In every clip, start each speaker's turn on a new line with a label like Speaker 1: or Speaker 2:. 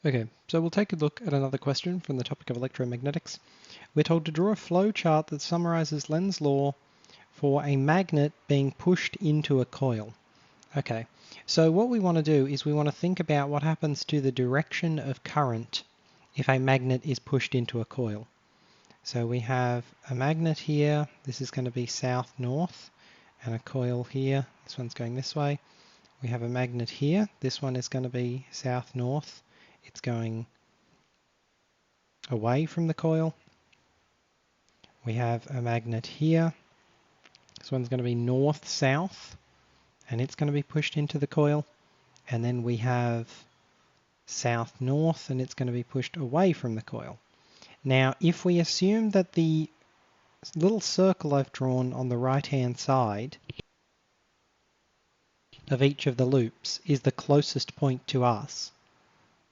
Speaker 1: Okay, so we'll take a look at another question from the topic of electromagnetics. We're told to draw a flow chart that summarizes Lenz's law for a magnet being pushed into a coil. Okay, so what we want to do is we want to think about what happens to the direction of current if a magnet is pushed into a coil. So we have a magnet here, this is going to be south-north, and a coil here, this one's going this way. We have a magnet here, this one is going to be south-north, it's going away from the coil. We have a magnet here, this one's going to be north-south, and it's going to be pushed into the coil. And then we have south-north, and it's going to be pushed away from the coil. Now, if we assume that the little circle I've drawn on the right-hand side of each of the loops is the closest point to us,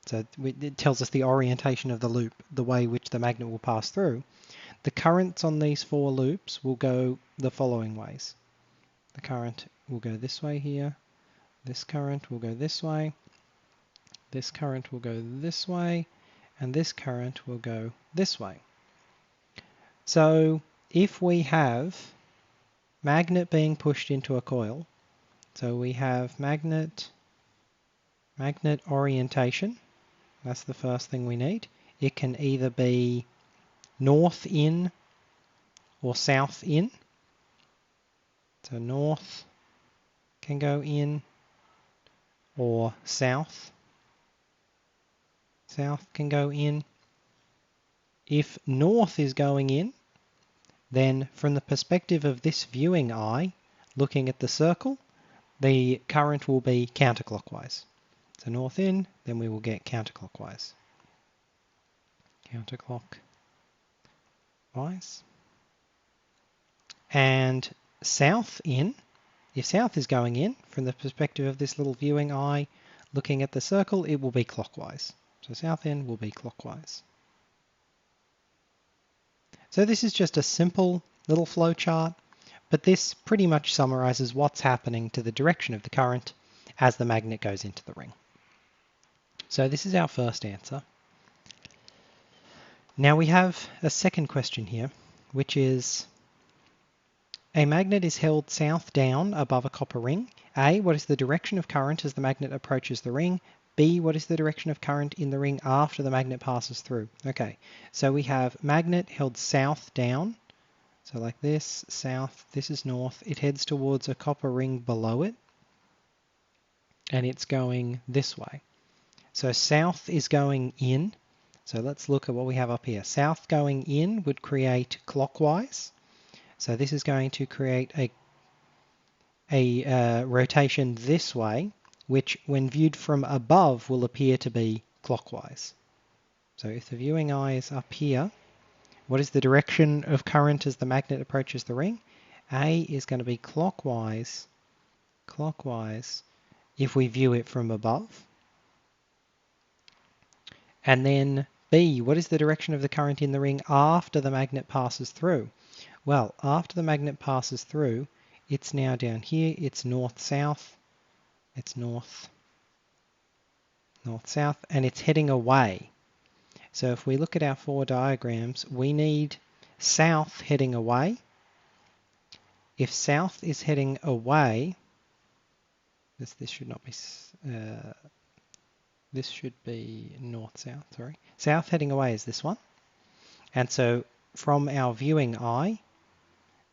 Speaker 1: so it tells us the orientation of the loop, the way which the magnet will pass through, the currents on these four loops will go the following ways. The current will go this way here, this current will go this way, this current will go this way, and this current will go this way. So if we have magnet being pushed into a coil, so we have magnet orientation, that's the first thing we need. It can either be north in or south in. So north can go in, or south can go in. If north is going in, then from the perspective of this viewing eye, looking at the circle, the current will be counterclockwise. So north in, then we will get counterclockwise. Counterclockwise. And south in, if south is going in, from the perspective of this little viewing eye, looking at the circle, it will be clockwise. So south in will be clockwise. So this is just a simple little flow chart, but this pretty much summarizes what's happening to the direction of the current as the magnet goes into the ring. So this is our first answer. Now we have a second question here, which is a magnet is held south down above a copper ring. A, what is the direction of current as the magnet approaches the ring? B, what is the direction of current in the ring after the magnet passes through? Okay, so we have magnet held south down. So like this, south, this is north. It heads towards a copper ring below it, and it's going this way. So south is going in. So let's look at what we have up here. South going in would create clockwise. So this is going to create a rotation this way, which when viewed from above will appear to be clockwise. So if the viewing eye is up here, what is the direction of current as the magnet approaches the ring? A is going to be clockwise if we view it from above. And then B, what is the direction of the current in the ring after the magnet passes through? Well, after the magnet passes through, it's now down here, it's north-south, it's north-south, and it's heading away. So if we look at our four diagrams, we need south heading away. If south is heading away, this should not be, this should be north-south, sorry. South heading away is this one. And so from our viewing eye,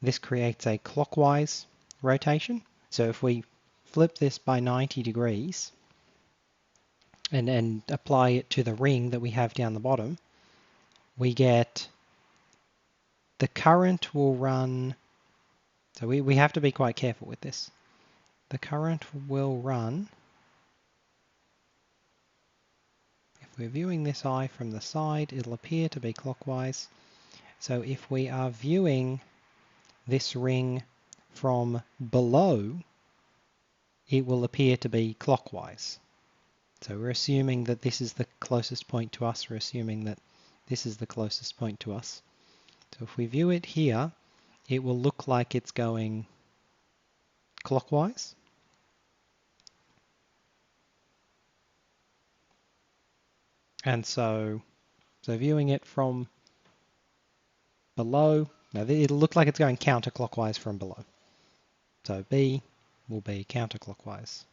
Speaker 1: this creates a clockwise rotation. So if we flip this by 90 degrees and apply it to the ring that we have down the bottom, we get the current will run, so we have to be quite careful with this. The current will run, if we're viewing this eye from the side, it'll appear to be clockwise. So if we are viewing this ring from below, it will appear to be clockwise. So we're assuming that this is the closest point to us. We're assuming that this is the closest point to us. So if we view it here, it will look like it's going clockwise. And so viewing it from below, now it'll look like it's going counterclockwise from below. So B will be counterclockwise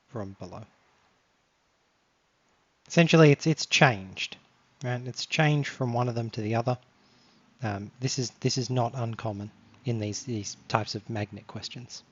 Speaker 1: from below. Essentially, it's changed, right? It's changed from one of them to the other. This is not uncommon in these types of magnet questions.